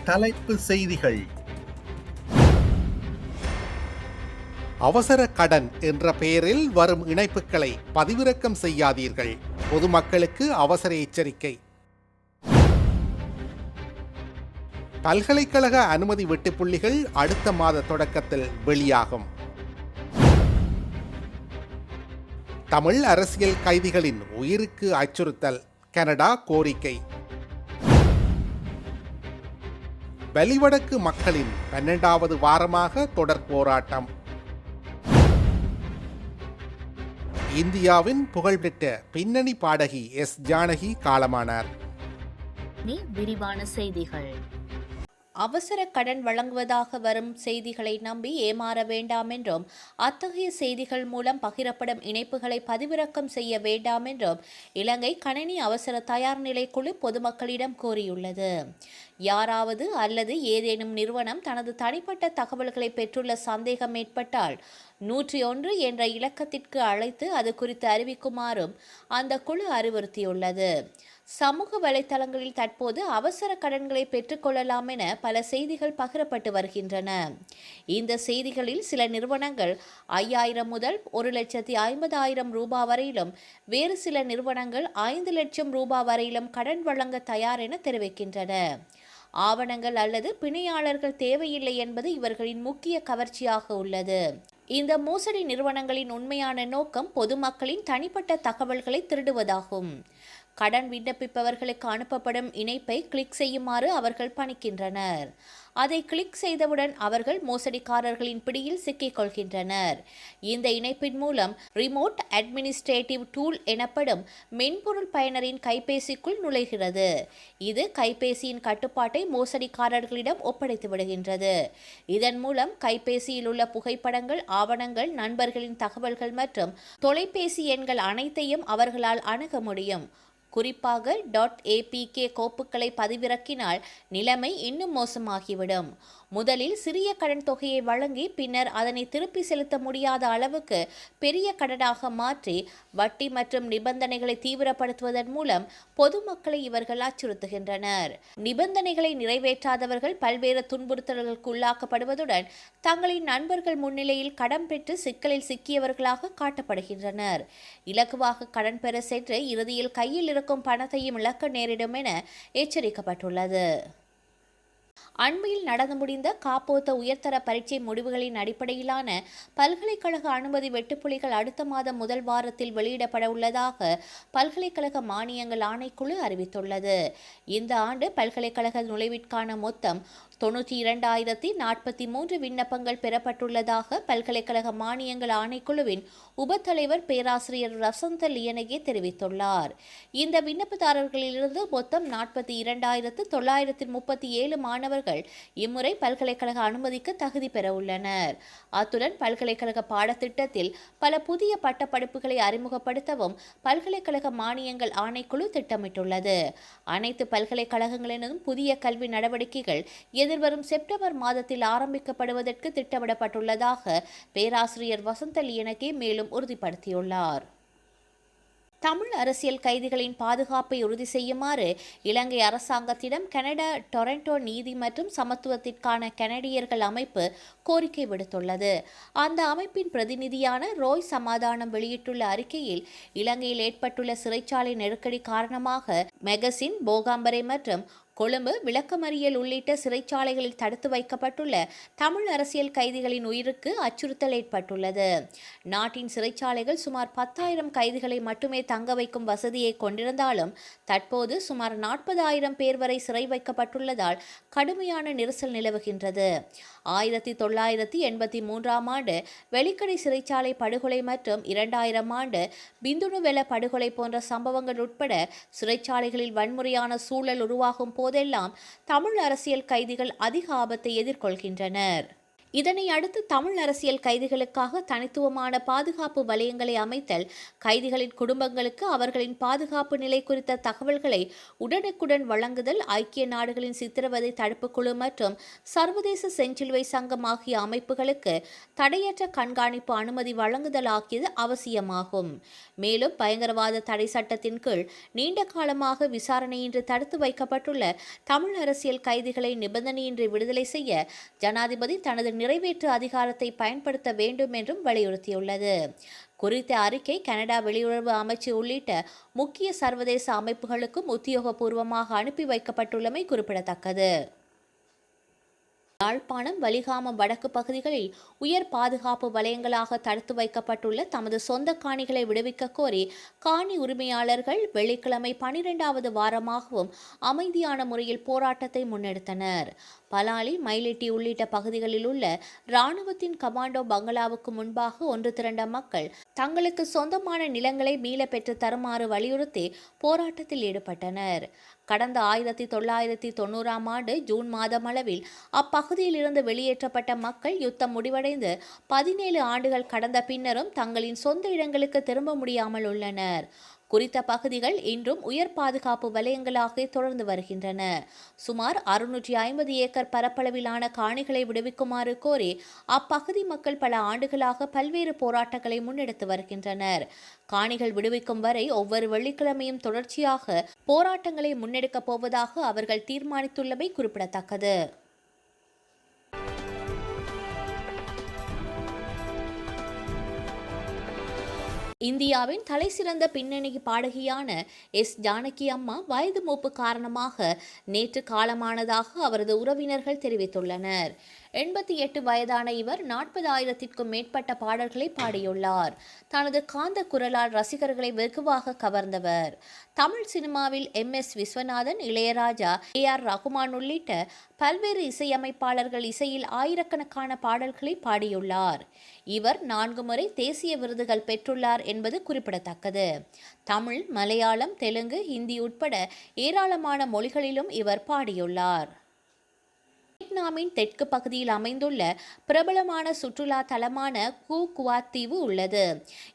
தலைப்பு செய்திகள். அவசர கடன் என்ற பெயரில் வரும் இணைப்புகளை பதிவிறக்கம் செய்யாதீர்கள். பொதுமக்களுக்கு அவசர எச்சரிக்கை. பல்கலைக்கழக அனுமதி வெட்டுப்புள்ளிகள் அடுத்த மாத தொடக்கத்தில் வெளியாகும். தமிழ் அரசியல் கைதிகளின் உயிருக்கு அச்சுறுத்தல், கனடா கோரிக்கை. வெளிவடக்கு மக்களின் 12வது வாரமாக தொடர் போராட்டம். இந்தியாவின் புகழ்பெற்ற பின்னணி பாடகி எஸ் ஜானகி காலமானார். விரிவான செய்திகள். அவசர கடன் வழங்குவதாக வரும் செய்திகளை நம்பி ஏமாற வேண்டாம் என்றும், அத்தகைய செய்திகள் மூலம் பகிரப்படும் இணைப்புகளை பதிவிறக்கம் செய்ய வேண்டாம் என்றும் இலங்கை கணினி அவசர தயார் நிலை குழு பொதுமக்களிடம் கோரியுள்ளது. யாராவது அல்லது ஏதேனும் நிறுவனம் தனது தனிப்பட்ட தகவல்களை பெற்றுள்ள சந்தேகம் ஏற்பட்டால் 101 என்ற இலக்கத்திற்கு அழைத்து அது குறித்து அறிவிக்குமாறும் அந்த குழு அறிவுறுத்தியுள்ளது. சமூக வலைதளங்களில் தற்போது அவசர கடன்களை பெற்றுக்கொள்ளலாம் என பல செய்திகள் பகிரப்பட்டு வருகின்றன. இந்த செய்திகளில் சில நிறுவனங்கள் 5000 முதல் 1,50,000 ரூபாய் வரையிலும், வேறு சில நிறுவனங்கள் 5 லட்சம் ரூபாய் வரையிலும் கடன் வழங்க தயார் என தெரிவிக்கின்றன. ஆவணங்கள் அல்லது பிணையாளர்கள் தேவையில்லை என்பது இவர்களின் முக்கிய கவர்ச்சியாக உள்ளது. இந்த மோசடி நிறுவனங்களின் உண்மையான நோக்கம் பொதுமக்களின் தனிப்பட்ட தகவல்களை திருடுவதாகும். கடன் விண்ணப்பிப்பவர்களுக்கு அனுப்பப்படும் இணைப்பை கிளிக் செய்யுமாறு அவர்கள் பணிக்கின்றனர். அதை கிளிக் செய்தவுடன் அவர்கள் மோசடிக்காரர்களின் பிடியில் சிக்கிக் கொள்கின்றனர். இந்த இணைப்பின் மூலம் ரிமோட் அட்மினிஸ்ட்ரேட்டிவ் டூல் எனப்படும் மென்பொருள் பயனரின் கைபேசிக்குள் நுழைகிறது. இது கைபேசியின் கட்டுப்பாட்டை மோசடிக்காரர்களிடம் ஒப்படைத்து விடுகின்றது. இதன் மூலம் கைபேசியில் உள்ள புகைப்படங்கள், ஆவணங்கள், நண்பர்களின் தகவல்கள் மற்றும் தொலைபேசி எண்கள் அனைத்தையும் அவர்களால் அணுக முடியும். குறிப்பாக .apk கோப்புகளை பதிவிறக்கினால் நிலைமை இன்னும் மோசமாகிவிடும். முதலில் சிறிய கடன் தொகையை வழங்கி பின்னர் அதனை திருப்பி செலுத்த முடியாத அளவுக்கு பெரிய கடனாக மாற்றி வட்டி மற்றும் நிபந்தனைகளை தீவிரப்படுத்துவதன் மூலம் பொதுமக்களை இவர்கள் அச்சுறுத்துகின்றனர். நிபந்தனைகளை நிறைவேற்றாதவர்கள் பல்வேறு துன்புறுத்தல்களுக்கு உள்ளாக்கப்படுவதுடன் தங்களின் நண்பர்கள் முன்னிலையில் கடன் பெற்று சிக்கலில் சிக்கியவர்களாக காட்டப்படுகின்றனர். இலகுவாக கடன் பெற சென்று இறுதியில் கையில் இருக்கும் பணத்தையும் இழக்க நேரிடும் என எச்சரிக்கப்பட்டுள்ளது. அண்மையில் நடந்து முடிந்த காப்போத்த உயர்தர பரீட்சை முடிவுகளின் அடிப்படையிலான பல்கலைக்கழக அனுமதி வெட்டுப்புள்ளிகள் அடுத்த மாதம் முதல் வாரத்தில் வெளியிடப்பட உள்ளதாக பல்கலைக்கழக மானியங்கள் ஆணைக்குழு அறிவித்துள்ளது. இந்த ஆண்டு பல்கலைக்கழக நுழைவிற்கான மொத்தம் 92,043 விண்ணப்பங்கள் பெறப்பட்டுள்ளதாக பல்கலைக்கழக மானியங்கள் ஆணைக்குழுவின் உபத்தலைவர் பேராசிரியர் ரசந்த லியனகே தெரிவித்துள்ளார். இந்த விண்ணப்பதாரர்களிலிருந்து மொத்தம் 42,937 மாணவர்கள் இம்முறை பல்கலைக்கழக அனுமதிக்கு தகுதி பெற உள்ளனர். அத்துடன் பல்கலைக்கழக பாடத்திட்டத்தில் பல புதிய பட்டப்படிப்புகளை அறிமுகப்படுத்தவும் பல்கலைக்கழக மானியங்கள் ஆணைக்குழு திட்டமிட்டுள்ளது. அனைத்து பல்கலைக்கழகங்களிலும் புதிய கல்வி நடவடிக்கைகள் எதிர்வரும் செப்டம்பர் மாதத்தில் ஆரம்பிக்கப்படுவதற்கு திட்டமிடப்பட்டுள்ளதாக பேராசிரியர் வசந்த லியனகே மேலும் உறுதிப்படுத்தியுள்ளார். தமிழ் அரசியல் கைதிகளின் பாதுகாப்பை உறுதி செய்யுமாறு இலங்கை அரசாங்கத்திடம் கனடா டொரண்டோ நீதி மற்றும் சமத்துவத்திற்கான கனடியர்கள் அமைப்பு கோரிக்கை விடுத்துள்ளது. அந்த அமைப்பின் பிரதிநிதியான ரோய் சமாதானம் வெளியிட்டுள்ள அறிக்கையில், இலங்கையில் ஏற்பட்டுள்ள சிறைச்சாலை நெருக்கடி காரணமாக மெகசின், போகாம்பரை மற்றும் கொழும்பு, விளக்கமறியல் உள்ளிட்ட சிறைச்சாலைகளில் தடுத்து வைக்கப்பட்டுள்ள தமிழ் அரசியல் கைதிகளின் உயிருக்கு அச்சுறுத்தல் ஏற்பட்டுள்ளது. நாட்டின் சிறைச்சாலைகள் சுமார் 10,000 கைதிகளை மட்டுமே தங்க வைக்கும் வசதியை கொண்டிருந்தாலும் தற்போது சுமார் 40,000 பேர் வரை சிறை வைக்கப்பட்டுள்ளதால் கடுமையான நெரிசல் நிலவுகின்றது. 1983 ஆண்டு வெலிக்கடை சிறைச்சாலை படுகொலை மற்றும் 2000 ஆண்டு பிந்துனுவெல படுகொலை போன்ற சம்பவங்கள் உட்பட சிறைச்சாலைகளில் வன்முறையான சூழல் உருவாகும் போதெல்லாம் தமிழ் அரசியல் கைதிகள் அதிக ஆபத்தை எதிர்கொள்கின்றனர். இதனை அடுத்து தமிழ் அரசியல் கைதிகளுக்காக தனித்துவமான பாதுகாப்பு வலயங்களை அமைத்தல், கைதிகளின் குடும்பங்களுக்கு அவர்களின் பாதுகாப்பு நிலை குறித்த தகவல்களை உடனுக்குடன் வழங்குதல், ஐக்கிய நாடுகளின் சித்திரவதை தடுப்பு குழு மற்றும் சர்வதேச செஞ்சிலுவை சங்கம் ஆகிய அமைப்புகளுக்கு தடையற்ற கண்காணிப்பு அனுமதி வழங்குதல் ஆகியது அவசியமாகும். மேலும் பயங்கரவாத தடை சட்டத்தின் கீழ் நீண்ட காலமாக விசாரணையின்றி தடுத்து வைக்கப்பட்டுள்ள தமிழ் அரசியல் கைதிகளை நிபந்தனையின்றி விடுதலை செய்ய ஜனாதிபதி தனது நிறைவேற்று அதிகாரத்தை பயன்படுத்த வேண்டும் என்றும் வலியுறுத்தியுள்ளது. குறித்த அறிக்கை கனடா வெளியுறவு அமைச்சு உள்ளிட்ட முக்கிய சர்வதேச அமைப்புகளுக்கும் உத்தியோகபூர்வமாக அனுப்பி வைக்கப்பட்டுள்ளமை குறிப்பிடத்தக்கது. யாழ்ப்பாணம், வலிகாமம் வடக்கு பகுதிகளில் உயர் பாதுகாப்பு வலயங்களாக தடுத்து வைக்கப்பட்டுள்ள தமது சொந்த காணிகளை விடுவிக்க கோரி காணி உரிமையாளர்கள் வெள்ளிக்கிழமை 12வது வாரமாகவும் அமைதியான முறையில் போராட்டத்தை முன்னெடுத்தனர். பலாலி, மயிலிட்டி உள்ளிட்ட பகுதிகளில் உள்ள இராணுவத்தின் கமாண்டோ பங்களாவுக்கு முன்பாக ஒன்று திரண்ட மக்கள் தங்களுக்கு சொந்தமான நிலங்களை மீள பெற்று தருமாறு வலியுறுத்தி போராட்டத்தில் ஈடுபட்டனர். கடந்த 1990ஆம் ஆண்டு ஜூன் மாதமளவில் அப்பகுதியில் இருந்து வெளியேற்றப்பட்ட மக்கள் யுத்தம் முடிவடைந்து 17 ஆண்டுகள் கடந்த பின்னரும் தங்களின் சொந்த இடங்களுக்கு திரும்ப முடியாமல் உள்ளனர். குறித்த பகுதிகள் இன்றும் உயர் பாதுகாப்பு வலயங்களாக தொடர்ந்து வருகின்றன. சுமார் 650 ஏக்கர் பரப்பளவிலான காணிகளை விடுவிக்குமாறு கோரி அப்பகுதி மக்கள் பல ஆண்டுகளாக பல்வேறு போராட்டங்களை முன்னெடுத்து வருகின்றனர். காணிகள் விடுவிக்கும் வரை ஒவ்வொரு வெள்ளிக்கிழமையும் தொடர்ச்சியாக போராட்டங்களை முன்னெடுக்கப் போவதாக அவர்கள் தீர்மானித்துள்ளமை குறிப்பிடத்தக்கது. இந்தியாவின் தலைசிறந்த பின்னணி பாடகியான எஸ். ஜானகி அம்மா வயது மூப்பு காரணமாக நேற்று காலமானதாக அவரது உறவினர்கள் தெரிவித்துள்ளனர். 88 வயதான இவர் 40,000க்கும் மேற்பட்ட பாடல்களை பாடியுள்ளார். தனது காந்த குரலால் ரசிகர்களை வெகுவாக கவர்ந்தவர். தமிழ் சினிமாவில் MS விஸ்வநாதன், இளையராஜா, AR ரகுமான் உள்ளிட்ட பல்வேறு இசையமைப்பாளர்கள் இசையில் ஆயிரக்கணக்கான பாடல்களை பாடியுள்ளார். இவர் 4 முறை தேசிய விருதுகள் பெற்றுள்ளார் என்பது குறிப்பிடத்தக்கது. தமிழ், மலையாளம், தெலுங்கு, ஹிந்தி உட்பட ஏராளமான மொழிகளிலும் இவர் பாடியுள்ளார். வியட்நாமின் தெற்கு பகுதியில் அமைந்துள்ள பிரபலமான சுற்றுலா தலமான குவாத் தீவு உள்ளது.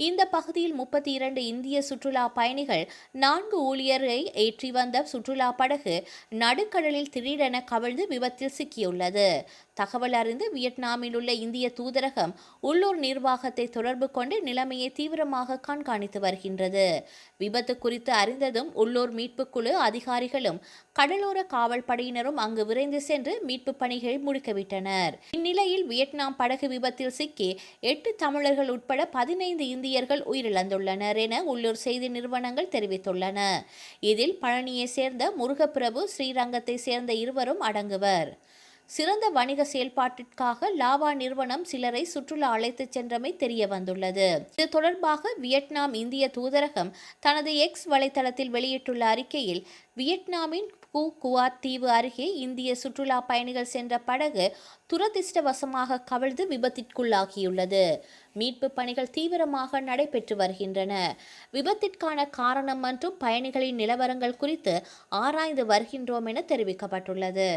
இந்த பகுதியில் 32 இந்திய சுற்றுலா பயணிகள் 4 ஊழியரை ஏற்றி வந்த சுற்றுலா படகு நடுக்கடலில் திடீரென கவிழ்ந்து விபத்தில் சிக்கியுள்ளது. தகவல் அறிந்து வியட்நாமில் உள்ள இந்திய தூதரகம் உள்ளூர் நிர்வாகத்தை தொடர்பு கொண்டு நிலைமையை தீவிரமாக கண்காணித்து வருகின்றது. விபத்து குறித்து அறிந்ததும் உள்ளூர் மீட்புக்குழு அதிகாரிகளும் கடலோர காவல் படையினரும் அங்கு விரைந்து சென்று மீட்பு பணிகளை முடிக்கவிட்டனர். இந்நிலையில் வியட்நாம் படகு விபத்தில் சிக்கி 8 தமிழர்கள் உட்பட 15 இந்தியர்கள் உயிரிழந்துள்ளனர் என உள்ளூர் செய்தி நிறுவனங்கள் தெரிவித்துள்ளன. இதில் பழனியை சேர்ந்த முருகப்பிரபு, ஸ்ரீரங்கத்தை சேர்ந்த இருவரும் அடங்குவர். சிறந்த வணிக செயல்பாட்டிற்காக லாவா நிறுவனம் சிலரை சுற்றுலா அழைத்துச் சென்றமை தெரிய வந்துள்ளது. இது தொடர்பாக வியட்நாம் இந்திய தூதரகம் தனது X வலைதளத்தில் வெளியிட்டுள்ள அறிக்கையில், வியட்நாமின் குவாத் தீவு அருகே இந்திய சுற்றுலா பயணிகள் சென்ற படகு துரதிர்ஷ்டவசமாக கவிழ்ந்து விபத்திற்குள்ளாகியுள்ளது. மீட்பு பணிகள் தீவிரமாக நடைபெற்று வருகின்றன. விபத்திற்கான காரணம் மற்றும் பயணிகளின் நிலவரங்கள் குறித்து ஆராய்ந்து வருகின்றோம் என தெரிவிக்கப்பட்டுள்ளது.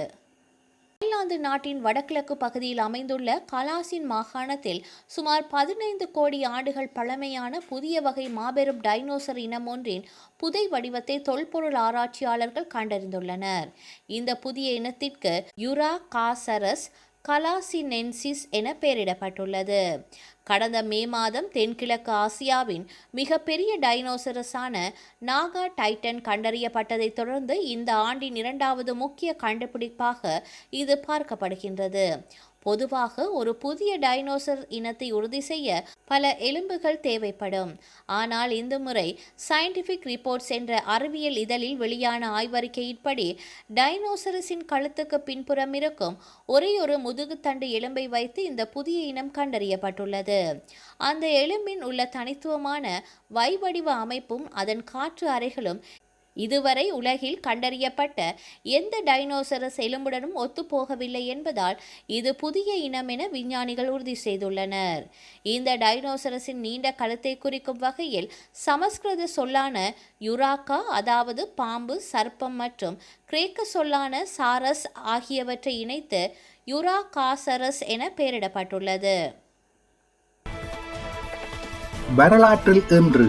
தாய்லாந்து நாட்டின் வடகிழக்கு பகுதியில் அமைந்துள்ள கலாசின் மாகாணத்தில் சுமார் 15 கோடி ஆண்டுகள் பழமையான புதிய வகை மாபெரும் டைனோசர் இனம் ஒன்றின் புதை வடிவத்தை தொல்பொருள் ஆராய்ச்சியாளர்கள் கண்டறிந்துள்ளனர். இந்த புதிய இனத்திற்கு யுராகாசரஸ் கலாசினென்சிஸ் என பெயரிடப்பட்டுள்ளது. கடந்த மே மாதம் தென்கிழக்கு ஆசியாவின் மிகப்பெரிய டைனோசரஸான நாகா டைட்டன் கண்டறியப்பட்டதை தொடர்ந்து இந்த ஆண்டின் 2வது முக்கிய கண்டுபிடிப்பாக இது பார்க்கப்படுகின்றது. பொதுவாக ஒரு புதிய டைனோசர் இனத்தை உறுதி செய்ய பல எலும்புகள் தேவைப்படும். ஆனால் இந்த முறை சயின்டிஃபிக் ரிப்போர்ட்ஸ் என்ற அறிவியல் இதழில் வெளியான ஆய்வறிக்கையின்படி டைனோசரஸின் கழுத்துக்கு பின்புறம் இருக்கும் ஒரே ஒரு முதுகுத்தண்டு எலும்பை வைத்து இந்த புதிய இனம் கண்டறியப்பட்டுள்ளது. அந்த எலும்பின் உள்ள தனித்துவமான வைவடிவ அமைப்பும் அதன் காற்று அறைகளும் இதுவரை உலகில் கண்டறியப்பட்ட எந்த டைனோசரஸ் எலும்புடனும் ஒத்துப்போகவில்லை என்பதால் இது புதிய இனம் என விஞ்ஞானிகள் உறுதி செய்துள்ளனர். இந்த டைனோசரஸின் நீண்ட கழுத்தை குறிக்கும் வகையில் சமஸ்கிருத சொல்லான யுராக்கா, அதாவது பாம்பு, சர்ப்பம் மற்றும் கிரேக்க சொல்லான சாரஸ் ஆகியவற்றை இணைத்து யுரா காசரஸ் என பெயரிடப்பட்டுள்ளது. வரலாற்றில் இன்று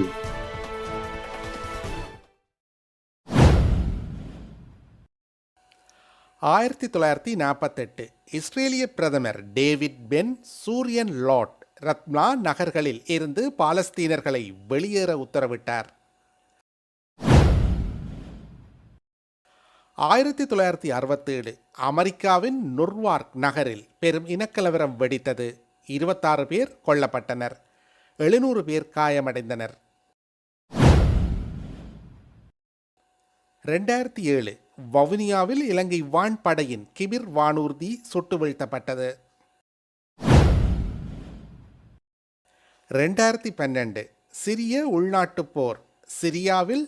1948 இஸ்ரேலிய பிரதமர் டேவிட் பென் சூரியன் லாட் ரத்மா நகர்களில் இருந்து பாலஸ்தீனர்களை வெளியேற உத்தரவிட்டார். 1967 அமெரிக்காவின் நுர்வார்க் நகரில் பெரும் இனக்கலவரம் வெடித்தது. 26 பேர் கொல்லப்பட்டனர், 700 பேர் காயமடைந்தனர். 2007 வவுனியாவில் இலங்கை வான்படையின் கிபிர் வானூர்தி சுட்டு வீழ்த்தப்பட்டது. 2012 சிரிய உள்நாட்டுப் போர். சிரியாவில்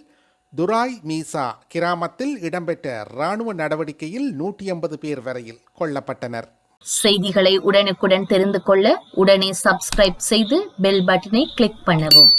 துராய் மீசா கிராமத்தில் இடம்பெற்ற இராணுவ நடவடிக்கையில் 150 பேர் வரையில் கொல்லப்பட்டனர். செய்திகளை உடனுக்குடன் தெரிந்து கொள்ள உடனே சப்ஸ்கிரைப் செய்து பெல் பட்டனை கிளிக் பண்ணவும்.